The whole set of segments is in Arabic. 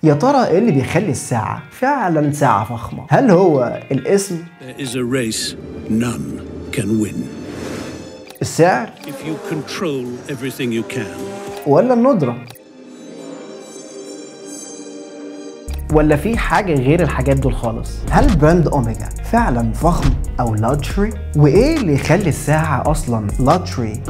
يا ترى ايه اللي بيخلي الساعة فعلا ساعة فخمة؟ هل هو الاسم؟ There is a race none can win. السعر؟ If you control everything you can. ولا الندرة؟ ولا في حاجة غير الحاجات دول خالص؟ هل براند أوميجا فعلا فخم أو لاكجري؟ وإيه اللي يخلي الساعة أصلا لاكجري؟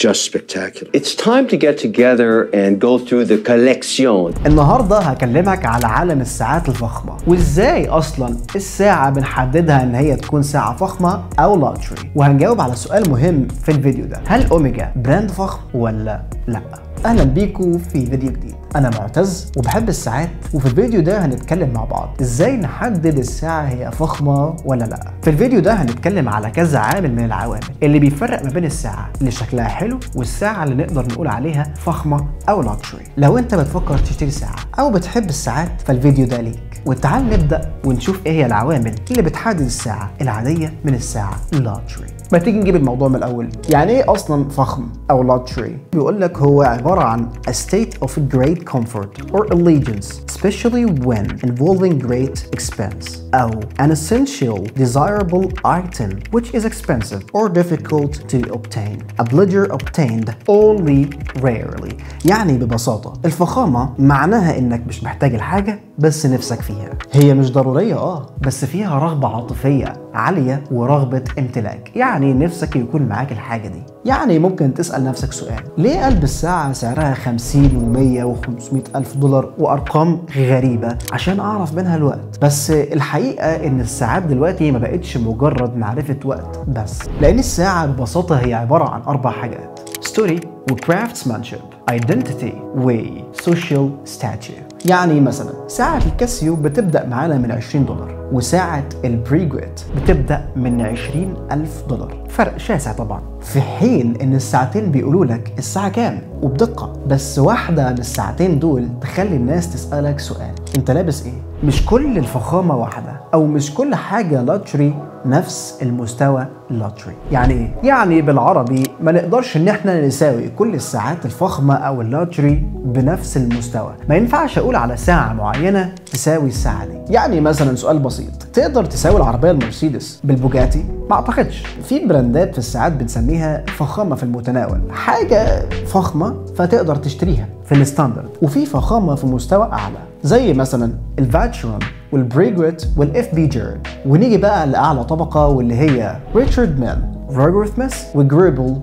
Just spectacular. It's time to get together and go through the collection. النهارده هكلمك على عالم الساعات الفخمة وازاي اصلا الساعة بنحددها ان هي تكون ساعة فخمة او لاكجري، وهنجاوب على سؤال مهم في الفيديو ده: هل اوميجا براند فخم ولا لا؟ اهلا بيكم في فيديو جديد. انا معتز وبحب الساعات، وفي الفيديو ده هنتكلم مع بعض ازاي نحدد الساعة هي فخمة ولا لا. في الفيديو ده هنتكلم على كذا عامل من العوامل اللي بيفرق ما بين الساعة اللي شكلها حلو والساعة اللي نقدر نقول عليها فخمة او لاكجري. لو انت بتفكر تشتري ساعة او بتحب الساعات فالفيديو ده ليك. وتعال نبدأ ونشوف ايه هي العوامل اللي بتحدد الساعة العادية من الساعة اللاكجري. ما تيجي نجيب الموضوع من الأول. يعني ايه أصلا فخم أو لاكجري؟ بيقول لك هو عبارة عن a state of great comfort or elegance especially when involving great expense أو an essential desirable item which is expensive or difficult to obtain. A pleasure obtained only rarely. يعني ببساطة الفخامة معناها إنك مش محتاج الحاجة بس نفسك فيها. هي مش ضرورية بس فيها رغبة عاطفية عالية ورغبة امتلاك، يعني نفسك يكون معاك الحاجة دي. يعني ممكن تسأل نفسك سؤال: ليه قلب الساعة سعرها 50 و100 و500 ألف دولار وأرقام غريبة عشان أعرف منها الوقت؟ بس الحقيقة إن الساعات دلوقتي ما بقتش مجرد معرفة وقت بس، لأن الساعة ببساطة هي عبارة عن 4 حاجات: ستوري وكرافتسمانشيب، ايدنتيتي وسوشيال ستاتيو. يعني مثلا ساعة الكاسيو بتبدأ معانا من 20 دولار، وساعة البريجويت بتبدأ من 20,000 دولار. فرق شاسع طبعا، في حين ان الساعتين بيقولوا لك الساعة كام وبدقة. بس واحدة من الساعتين دول تخلي الناس تسألك سؤال: انت لابس ايه؟ مش كل الفخامة واحدة، او مش كل حاجة لاكجري نفس المستوى اللاكجري. يعني ايه؟ يعني بالعربي ما نقدرش ان احنا نساوي كل الساعات الفخمة او اللاكجري بنفس المستوى. ما ينفعش اقول على ساعة معينة تساوي الساعة دي. يعني مثلا سؤال بسيط: تقدر تساوي العربية المرسيدس بالبوجاتي؟ ما اعتقدش. في براندات في الساعات بنسميها فخامة في المتناول، حاجة فخمة فتقدر تشتريها في الستاندرد، وفي فخامة في مستوى اعلى زي مثلا الفاتشرون والبريجويت والاف بي جيرن. ونيجي بقى لاعلى طبقة واللي هي ريتشارد مان، روجرثمس وجريبل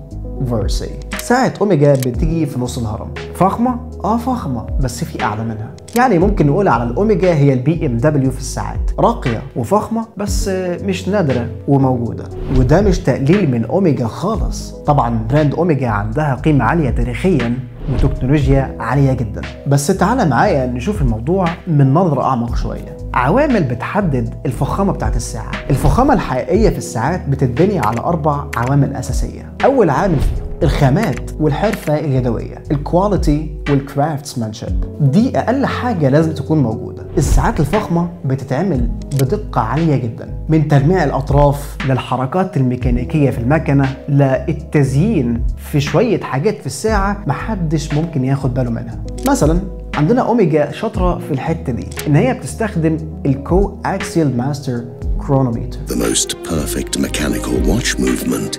فيرسي. ساعة اوميجا بتيجي في نص الهرم. فخمة؟ فخمة، بس في اعلى منها. يعني ممكن نقول على الاوميجا هي البي ام دبليو في الساعات، راقية وفخمة بس مش نادرة وموجودة. وده مش تقليل من اوميجا خالص، طبعا براند اوميجا عندها قيمة عالية تاريخيا وتكنولوجيا عالية جدا. بس تعالى معايا نشوف الموضوع من نظرة أعمق شوية. عوامل بتحدد الفخامة بتاعت الساعة. الفخامة الحقيقية في الساعات بتتبني على 4 عوامل أساسية. أول عامل فيهم الخامات والحرفة اليدوية، الكواليتي والكرافتسمانشيب. دي أقل حاجة لازم تكون موجودة. الساعات الفخمة بتتعمل بدقة عالية جدا، من تلميع الأطراف للحركات الميكانيكية في المكنة للتزيين في شوية حاجات في الساعة محدش ممكن ياخد باله منها. مثلا عندنا اوميجا شاطرة في الحتة دي، إن هي بتستخدم الكو اكسيال ماستر كرونومتر، the most perfect mechanical watch movement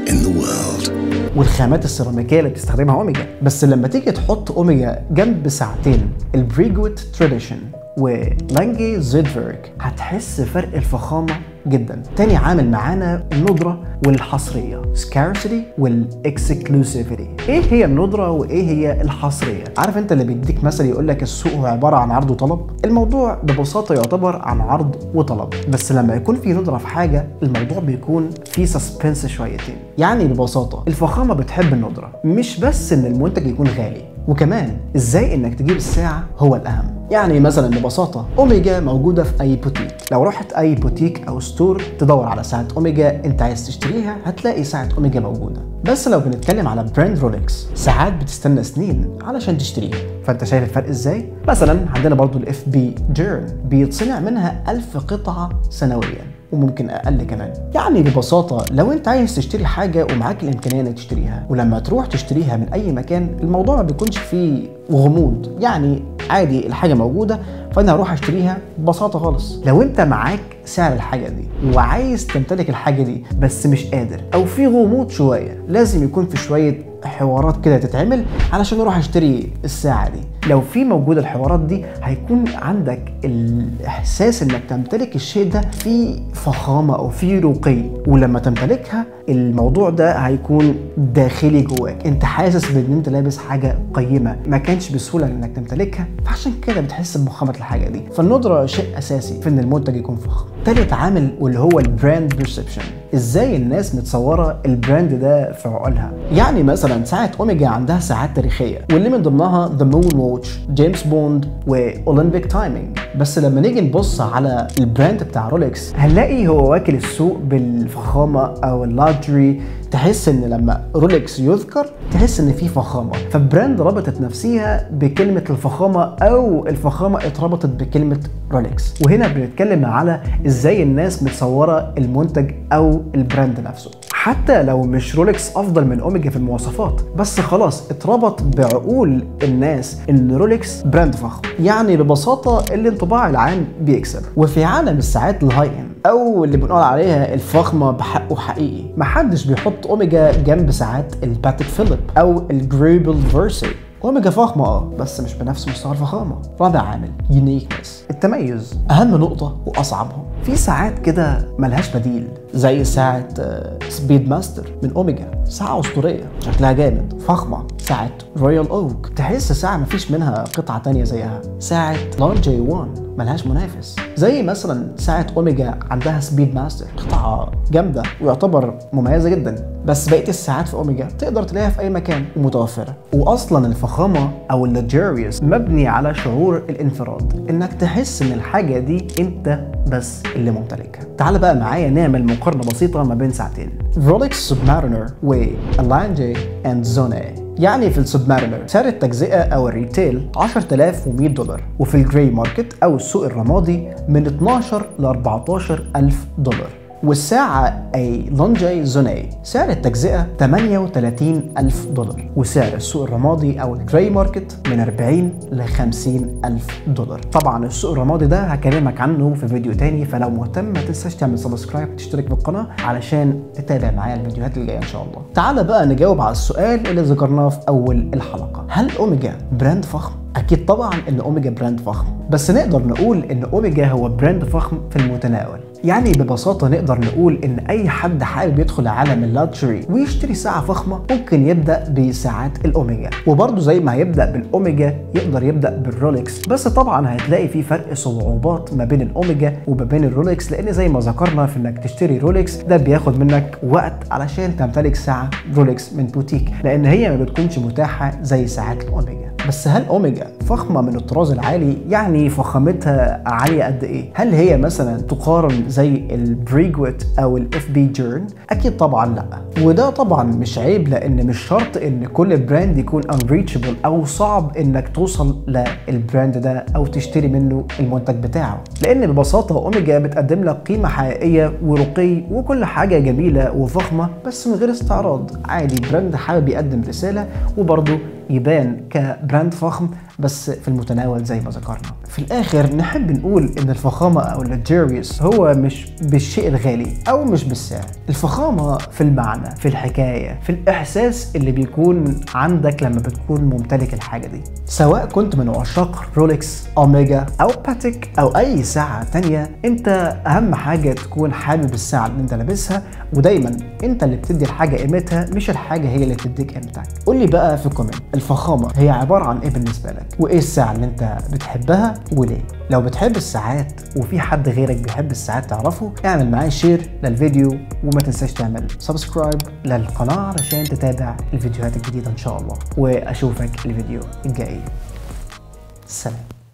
in the world. والخامات السيراميكيه اللي بتستخدمها اوميجا. بس لما تيجي تحط اوميجا جنب ساعتين البريجويت تراديشن ولانجي زيدفيرك هتحس فرق الفخامه جدا. تاني عامل معانا الندره والحصريه، scarcity والاكسكلوسيفيتي. ايه هي الندره وايه هي الحصريه؟ عارف انت اللي بيديك مثل يقول لك السوق هو عباره عن عرض وطلب؟ الموضوع ببساطه يعتبر عن عرض وطلب، بس لما يكون في ندره في حاجه الموضوع بيكون في سسبنس شويتين. يعني ببساطه الفخامه بتحب الندره، مش بس ان المنتج يكون غالي، وكمان ازاي انك تجيب الساعه هو الاهم. يعني مثلا ببساطه اوميجا موجوده في اي بوتيك. لو رحت اي بوتيك او ستور تدور على ساعه اوميجا انت عايز تشتريها هتلاقي ساعه اوميجا موجوده. بس لو بنتكلم على براند رولكس ساعات بتستنى سنين علشان تشتريها. فانت شايف الفرق ازاي؟ مثلا عندنا برضو الاف بي جيرن بيتصنع منها 1000 قطعه سنويا، وممكن اقل كمان. يعني ببساطه لو انت عايز تشتري حاجه ومعاك الامكانيه انك تشتريها، ولما تروح تشتريها من اي مكان الموضوع ما بيكونش فيه غموض، يعني عادي الحاجه موجوده فانا هروح اشتريها ببساطه خالص. لو انت معاك سعر الحاجه دي وعايز تمتلك الحاجه دي بس مش قادر او في غموض شويه، لازم يكون في شويه حوارات كده تتعمل علشان اروح اشتري الساعه دي. لو في موجوده الحوارات دي هيكون عندك الاحساس انك تمتلك الشيء ده في فخامه او في رقي، ولما تمتلكها الموضوع ده هيكون داخلي جواك، انت حاسس بان انت لابس حاجه قيمه ما كانش بسهوله انك تمتلكها، فعشان كده بتحس بفخامه الحاجه دي. فالندره شيء اساسي في ان المنتج يكون فخم. تالت عامل واللي هو البراند بيرسبشن، ازاي الناس متصوره البراند ده في عقولها. يعني مثلا ساعه اوميجا عندها ساعات تاريخيه واللي من ضمنها ذا مون ووتش، جيمس بوند، واولمبيك تايمينج. بس لما نيجي نبص على البراند بتاع رولكس هنلاقي هو واكل السوق بالفخامه او اللاكجري، تحس ان لما رولكس يذكر تحس ان في فخامه، فالبراند ربطت نفسها بكلمه الفخامه او الفخامه اتربطت بكلمه رولكس. وهنا بنتكلم على ازاي الناس متصوره المنتج او البراند نفسه، حتى لو مش رولكس افضل من اوميجا في المواصفات، بس خلاص اتربط بعقول الناس ان رولكس براند فخم. يعني ببساطه الانطباع العام بيكسب. وفي عالم الساعات الهاي اند او اللي بنقول عليها الفخمه بحقه حقيقي، محدش بيحط اوميجا جنب ساعات الباتيك فيليب او الجريبل فيرسي. اوميجا فخمه بس مش بنفس مستوى الفخامه. رابع عامل يونيكنس، التميز، اهم نقطه واصعبهم. في ساعات كده ملهاش بديل زي ساعه سبيد ماستر من اوميجا، ساعه اسطوريه شكلها جامد فخمه. ساعه رويال اوك تحس ساعه مفيش منها قطعه تانية زيها. ساعه لانجي 1 ملهاش منافس. زي مثلا ساعه اوميجا عندها سبيد ماستر، قطعه جامده ويعتبر مميزه جدا، بس بقيه الساعات في اوميجا تقدر تلاقيها في اي مكان ومتوفره. واصلا الفخامه او اللكجيريوس مبني على شعور الانفراد، انك تحس ان الحاجه دي انت بس اللي ممتلكها. تعال بقى معايا نعمل مقارنه بسيطه ما بين ساعتين، رولكس سبمارينر والانجي اند زوني. يعني في السبمارينر سعر التجزئه او الريتيل $10,100، وفي الجراي ماركت او السوق الرمادي من 12 ل 14,000 دولار. والساعة أي لانجي زوني سعر التجزئة $38,000، وسعر السوق الرمادي أو الجراي ماركت من 40 ل 50,000 دولار. طبعا السوق الرمادي ده هكلمك عنه في فيديو تاني، فلو مهتم ما تنساش تعمل سبسكرايب وتشترك في القناة علشان تتابع معايا الفيديوهات اللي جاية إن شاء الله. تعال بقى نجاوب على السؤال اللي ذكرناه في أول الحلقة، هل أوميجا براند فخم؟ أكيد طبعا إن أوميجا براند فخم، بس نقدر نقول إن أوميجا هو براند فخم في المتناول. يعني ببساطة نقدر نقول إن أي حد حابب يدخل عالم اللكجري ويشتري ساعة فخمة ممكن يبدأ بساعات الأوميجا، وبرضه زي ما هيبدأ بالأوميجا يقدر يبدأ بالرولكس، بس طبعا هتلاقي في فرق صعوبات ما بين الأوميجا وما بين الرولكس، لأن زي ما ذكرنا في إنك تشتري رولكس ده بياخد منك وقت علشان تمتلك ساعة رولكس من بوتيك، لأن هي ما بتكونش متاحة زي ساعات الأوميجا. بس هل أوميجا فخمة من الطراز العالي؟ يعني فخامتها عالية قد إيه؟ هل هي مثلا تقارن زي البريغويت او الاف بي جيرن؟ اكيد طبعا لا، وده طبعا مش عيب، لان مش شرط ان كل براند يكون unreachable او صعب انك توصل للبراند ده او تشتري منه المنتج بتاعه، لان ببساطه اوميجا بتقدم لك قيمه حقيقيه ورقي وكل حاجه جميله وفخمه بس من غير استعراض. عادي براند حابب يقدم رساله وبرضه يبان كبراند فخم بس في المتناول زي ما ذكرنا. في الاخر نحب نقول ان الفخامه او اللكجيريوس هو مش بالشيء الغالي او مش بالسعر، الفخامه في المعنى، في الحكايه، في الاحساس اللي بيكون عندك لما بتكون ممتلك الحاجه دي. سواء كنت من عشاق رولكس، اوميجا او باتيك او اي ساعه تانية، انت اهم حاجه تكون حابب الساعه اللي انت لابسها، ودايما انت اللي بتدي الحاجه قيمتها مش الحاجه هي اللي بتديك قيمتك. قول لي بقى في الكومنت الفخامه هي عباره عن ايه بالنسبه لك، وايه الساعه اللي انت بتحبها وليه؟ لو بتحب الساعات وفي حد غيرك بيحب الساعات تعرفه، اعمل معايا شير للفيديو وما تنساش تعمل سبسكرايب للقناه علشان تتابع الفيديوهات الجديده ان شاء الله، واشوفك الفيديو الجاي. سلام.